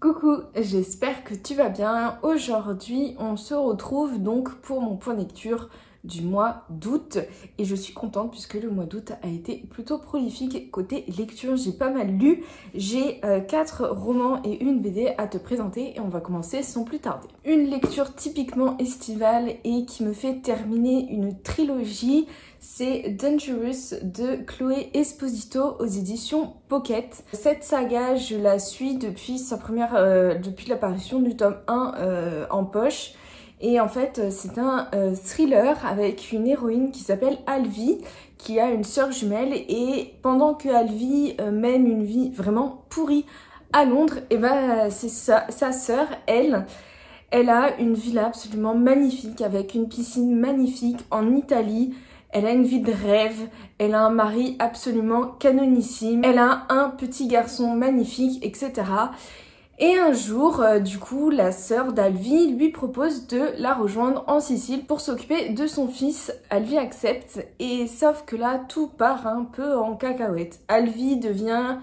Coucou, j'espère que tu vas bien. Aujourd'hui, on se retrouve donc pour mon point lecture du mois d'août et je suis contente puisque le mois d'août a été plutôt prolifique côté lecture. J'ai pas mal lu, j'ai 4 romans et une BD à te présenter et on va commencer sans plus tarder. Une lecture typiquement estivale et qui me fait terminer une trilogie, c'est Dangerous de Chloé Esposito aux éditions Pocket. Cette saga, je la suis depuis depuis l'apparition du tome 1 en poche. Et en fait, c'est un thriller avec une héroïne qui s'appelle Alvi, qui a une sœur jumelle. Et pendant que Alvi mène une vie vraiment pourrie à Londres, et ben c'est sa sœur, elle a une villa absolument magnifique avec une piscine magnifique en Italie. Elle a une vie de rêve, elle a un mari absolument canonissime, elle a un petit garçon magnifique, etc. Et un jour, du coup, la sœur d'Alvi lui propose de la rejoindre en Sicile pour s'occuper de son fils. Alvi accepte, et sauf que là, tout part un peu en cacahuète. Alvi devient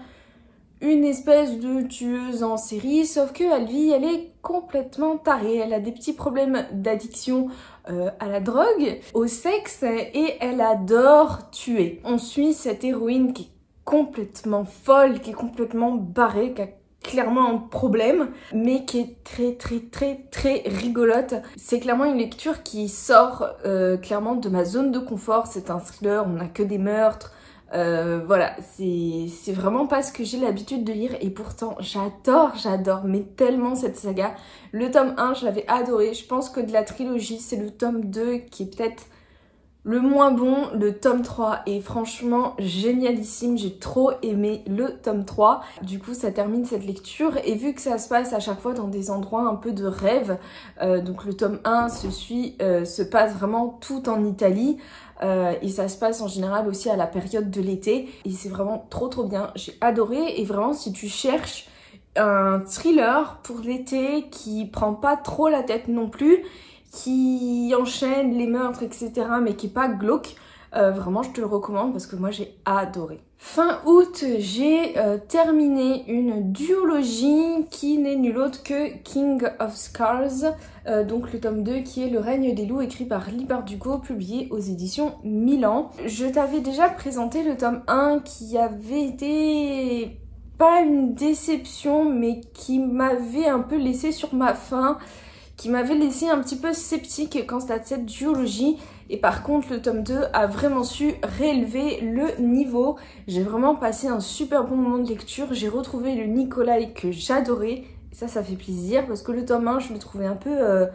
une espèce de tueuse en série, sauf que Alvi, elle est complètement tarée. Elle a des petits problèmes d'addiction à la drogue, au sexe, et elle adore tuer. On suit cette héroïne qui est complètement folle, qui est complètement barrée, qui a clairement un problème, mais qui est très rigolote. C'est clairement une lecture qui sort clairement de ma zone de confort. C'est un thriller, on n'a que des meurtres. Voilà, c'est vraiment pas ce que j'ai l'habitude de lire et pourtant j'adore mais tellement cette saga. Le tome 1 je l'avais adoré, je pense que de la trilogie c'est le tome 2 qui est peut-être le moins bon. Le tome 3 est franchement génialissime, j'ai trop aimé le tome 3. Du coup ça termine cette lecture et vu que ça se passe à chaque fois dans des endroits un peu de rêve, donc le tome 1 se passe vraiment tout en Italie. Et ça se passe en général aussi à la période de l'été et c'est vraiment trop bien, j'ai adoré. Et vraiment si tu cherches un thriller pour l'été qui prend pas trop la tête non plus, qui enchaîne les meurtres etc mais qui est pas glauque, vraiment je te le recommande parce que moi j'ai adoré. Fin août, j'ai terminé une duologie qui n'est nulle autre que King of Scars, donc le tome 2 qui est Le règne des loups, écrit par Lee Bardugo, publié aux éditions Milan. Je t'avais déjà présenté le tome 1 qui avait été pas une déception mais qui m'avait un peu laissé sur ma faim, qui m'avait laissé un petit peu sceptique quant à cette duologie. Et par contre, le tome 2 a vraiment su réélever le niveau. J'ai vraiment passé un super bon moment de lecture. J'ai retrouvé le Nikolai que j'adorais. Et ça fait plaisir parce que le tome 1, je le trouvais un peu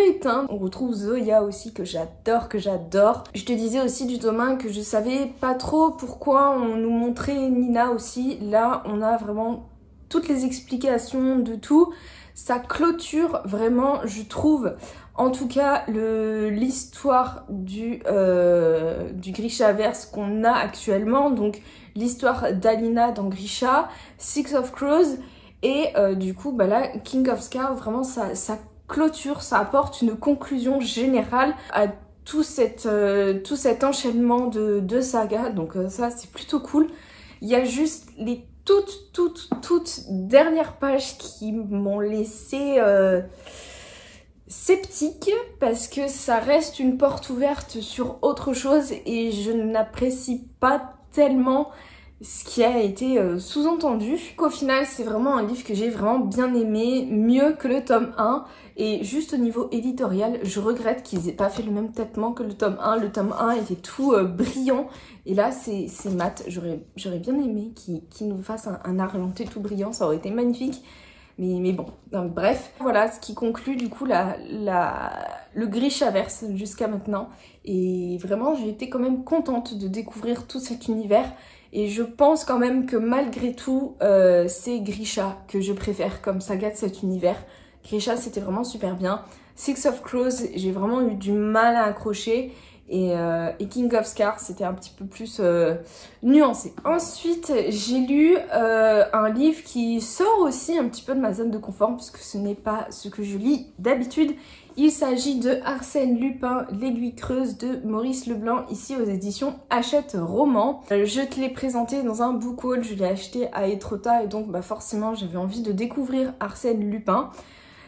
éteint. On retrouve Zoya aussi que j'adore. Je te disais aussi du tome 1 que je savais pas trop pourquoi on nous montrait Nina aussi. Là, on a vraiment toutes les explications de tout. Ça clôture vraiment, je trouve, en tout cas l'histoire du Grishaverse qu'on a actuellement, donc l'histoire d'Alina dans Grisha, Six of Crows et du coup bah là King of Scars, vraiment ça clôture, ça apporte une conclusion générale à tout cet enchaînement de sagas, donc ça c'est plutôt cool. Il y a juste les toutes dernières pages qui m'ont laissé sceptique parce que ça reste une porte ouverte sur autre chose et je n'apprécie pas tellement ce qui a été sous-entendu. Au final, c'est vraiment un livre que j'ai vraiment bien aimé, mieux que le tome 1. Et juste au niveau éditorial, je regrette qu'ils aient pas fait le même traitement que le tome 1. Le tome 1 était tout brillant. Et là, c'est mat. J'aurais bien aimé qu'ils nous fassent un argenté tout brillant. Ça aurait été magnifique. Mais bon, donc, bref. Voilà ce qui conclut du coup le Grishaverse jusqu'à maintenant. Et vraiment, j'ai été quand même contente de découvrir tout cet univers. Et je pense quand même que malgré tout, c'est Grisha que je préfère comme saga de cet univers. Grisha, c'était vraiment super bien. Six of Crows, j'ai vraiment eu du mal à accrocher. et King of Scars, c'était un petit peu plus nuancé. Ensuite, j'ai lu un livre qui sort aussi un petit peu de ma zone de confort, puisque ce n'est pas ce que je lis d'habitude. Il s'agit de Arsène Lupin, l'aiguille creuse de Maurice Leblanc, ici aux éditions Hachette Roman. Je te l'ai présenté dans un book haul, je l'ai acheté à Etretat et donc forcément j'avais envie de découvrir Arsène Lupin.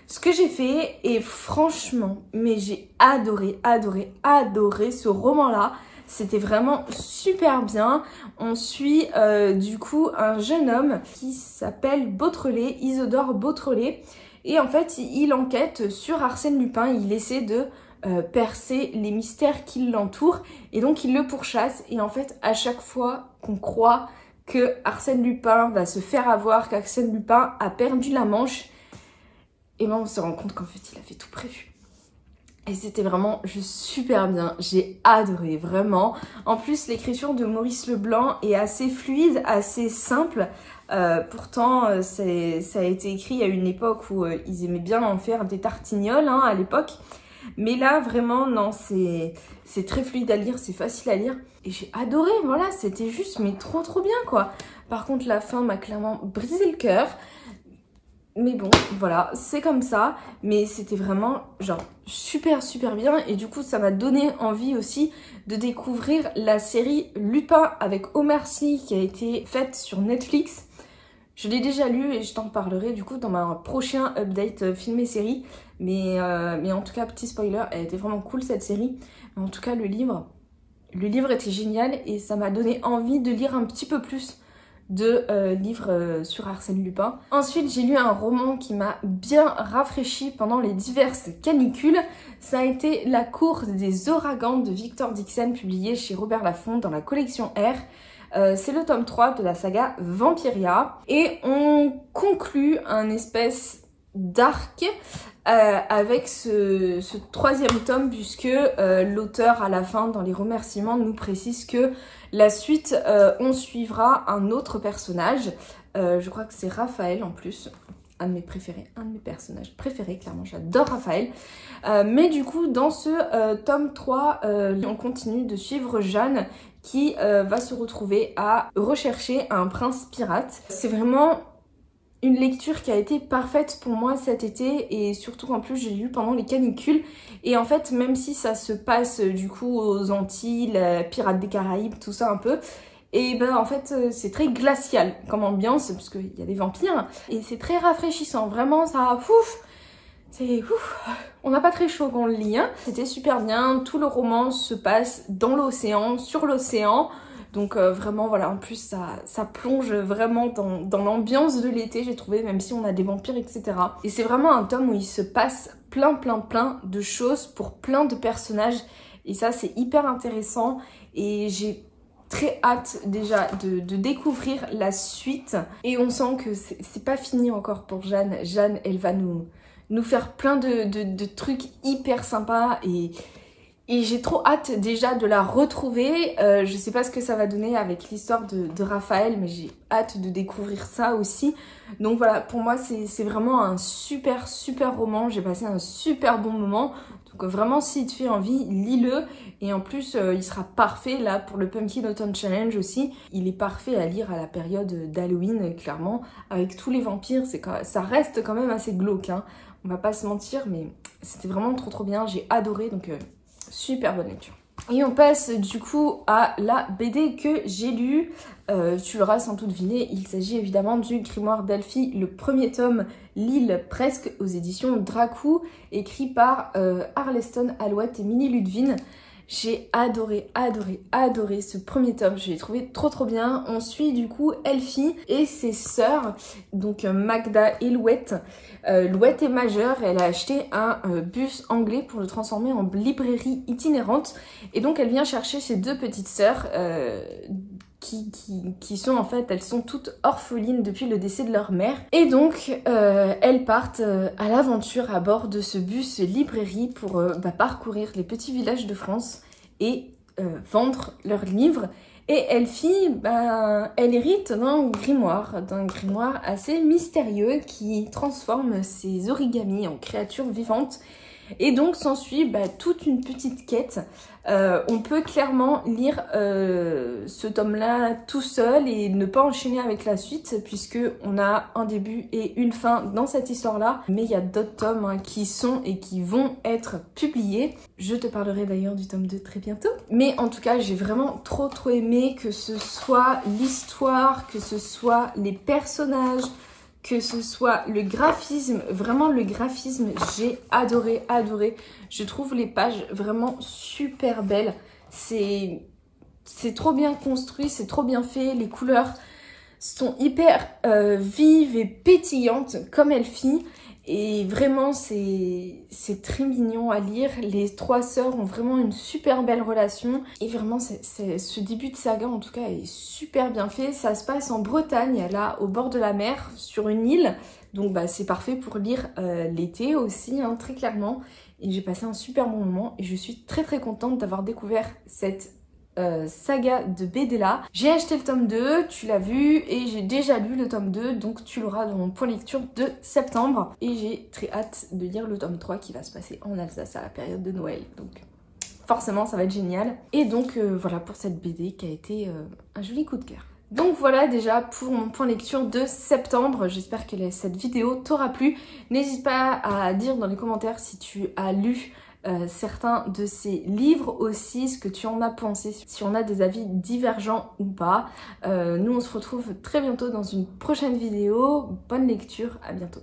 Ce que j'ai fait, et franchement, mais j'ai adoré ce roman-là. C'était vraiment super bien. On suit du coup un jeune homme qui s'appelle Beautrelet, Isidore Beautrelet. Et en fait, il enquête sur Arsène Lupin, il essaie de percer les mystères qui l'entourent. Et donc, il le pourchasse. Et en fait, à chaque fois qu'on croit que Arsène Lupin va se faire avoir, qu'Arsène Lupin a perdu la manche, et ben on se rend compte qu'en fait, il avait tout prévu. Et c'était vraiment juste super bien, j'ai adoré, vraiment. En plus, l'écriture de Maurice Leblanc est assez fluide, assez simple. Pourtant, ça a été écrit à une époque où ils aimaient bien en faire des tartignoles à l'époque. Mais là, vraiment, non, c'est très fluide à lire, c'est facile à lire. Et j'ai adoré, voilà, c'était juste, mais trop bien, quoi. Par contre, la fin m'a clairement brisé le cœur. Mais bon, voilà, c'est comme ça. Mais c'était vraiment, genre, super bien. Et du coup, ça m'a donné envie aussi de découvrir la série Lupin avec Omar Sy qui a été faite sur Netflix. Je l'ai déjà lu et je t'en parlerai du coup dans ma prochain update film et série. Mais en tout cas, petit spoiler, elle était vraiment cool cette série. Mais en tout cas, le livre était génial et ça m'a donné envie de lire un petit peu plus de livres sur Arsène Lupin. Ensuite, j'ai lu un roman qui m'a bien rafraîchi pendant les diverses canicules. Ça a été La cour des ouragans de Victor Dixon, publié chez Robert Laffont dans la collection R. C'est le tome 3 de la saga Vampiria. Et on conclut un espèce d'arc avec ce troisième tome, puisque l'auteur à la fin dans les remerciements nous précise que la suite on suivra un autre personnage, je crois que c'est Raphaël en plus, un de mes préférés, un de mes personnages préférés, clairement j'adore Raphaël. Mais du coup dans ce tome 3 on continue de suivre Jeanne qui va se retrouver à rechercher un prince pirate. C'est vraiment une lecture qui a été parfaite pour moi cet été et surtout qu'en plus j'ai lu pendant les canicules et en fait même si ça se passe du coup aux Antilles, Pirates des Caraïbes, tout ça un peu, et ben en fait c'est très glacial comme ambiance parce qu'il y a des vampires et c'est très rafraîchissant, vraiment ça on n'a pas très chaud quand on le lit C'était super bien, tout le roman se passe dans l'océan, sur l'océan. Donc vraiment voilà, en plus ça plonge vraiment dans l'ambiance de l'été, j'ai trouvé, même si on a des vampires, etc. Et c'est vraiment un tome où il se passe plein de choses pour plein de personnages. Et ça c'est hyper intéressant et j'ai très hâte déjà de découvrir la suite. Et on sent que c'est pas fini encore pour Jeanne. Jeanne, elle va nous faire plein de trucs hyper sympas et j'ai trop hâte déjà de la retrouver. Je sais pas ce que ça va donner avec l'histoire de Raphaël, mais j'ai hâte de découvrir ça aussi. Donc voilà, pour moi c'est vraiment un super roman. J'ai passé un super bon moment. Donc vraiment, s'il te fait envie, lis-le. Et en plus, il sera parfait là pour le Pumpkin Autumn Challenge aussi. Il est parfait à lire à la période d'Halloween, clairement. Avec tous les vampires, ça reste quand même assez glauque. On va pas se mentir, mais c'était vraiment trop bien. J'ai adoré, donc super bonne lecture. Et on passe du coup à la BD que j'ai lue. Tu l'auras sans doute deviné, il s'agit évidemment du Grimoire d'Elphie, le premier tome, L'île presque, aux éditions Dracou, écrit par Arleston Alouette et Minnie Ludwin. J'ai adoré ce premier tome, je l'ai trouvé trop bien. On suit du coup Elphie et ses sœurs, donc Magda et Louette. Louette est majeure, elle a acheté un bus anglais pour le transformer en librairie itinérante. Et donc elle vient chercher ses deux petites sœurs qui sont en fait, elles sont toutes orphelines depuis le décès de leur mère. Et donc elles partent à l'aventure à bord de ce bus librairie pour parcourir les petits villages de France et vendre leurs livres. Et Elphie, elle hérite d'un grimoire assez mystérieux qui transforme ses origamis en créatures vivantes. Et donc s'ensuit toute une petite quête. On peut clairement lire ce tome-là tout seul et ne pas enchaîner avec la suite puisque on a un début et une fin dans cette histoire-là. Mais il y a d'autres tomes qui sont et qui vont être publiés. Je te parlerai d'ailleurs du tome 2 très bientôt. Mais en tout cas, j'ai vraiment trop aimé, que ce soit l'histoire, que ce soit les personnages, que ce soit le graphisme. Vraiment le graphisme, j'ai adoré. Je trouve les pages vraiment super belles. C'est trop bien construit, c'est trop bien fait. Les couleurs sont hyper vives et pétillantes comme Elfie. Et vraiment, c'est très mignon à lire. Les trois sœurs ont vraiment une super belle relation. Et vraiment, ce début de saga, en tout cas, est super bien fait. Ça se passe en Bretagne, là, au bord de la mer, sur une île. Donc, c'est parfait pour lire l'été aussi, hein, très clairement. Et j'ai passé un super bon moment. Et je suis très contente d'avoir découvert cette saga de BD là. J'ai acheté le tome 2, tu l'as vu, et j'ai déjà lu le tome 2, donc tu l'auras dans mon point lecture de septembre. Et j'ai très hâte de lire le tome 3 qui va se passer en Alsace à la période de Noël. Donc forcément ça va être génial. Et donc voilà pour cette BD qui a été un joli coup de cœur. Donc voilà déjà pour mon point lecture de septembre. J'espère que cette vidéo t'aura plu. N'hésite pas à dire dans les commentaires si tu as lu certains de ces livres aussi, ce que tu en as pensé, si on a des avis divergents ou pas. Nous on se retrouve très bientôt dans une prochaine vidéo. Bonne lecture, à bientôt.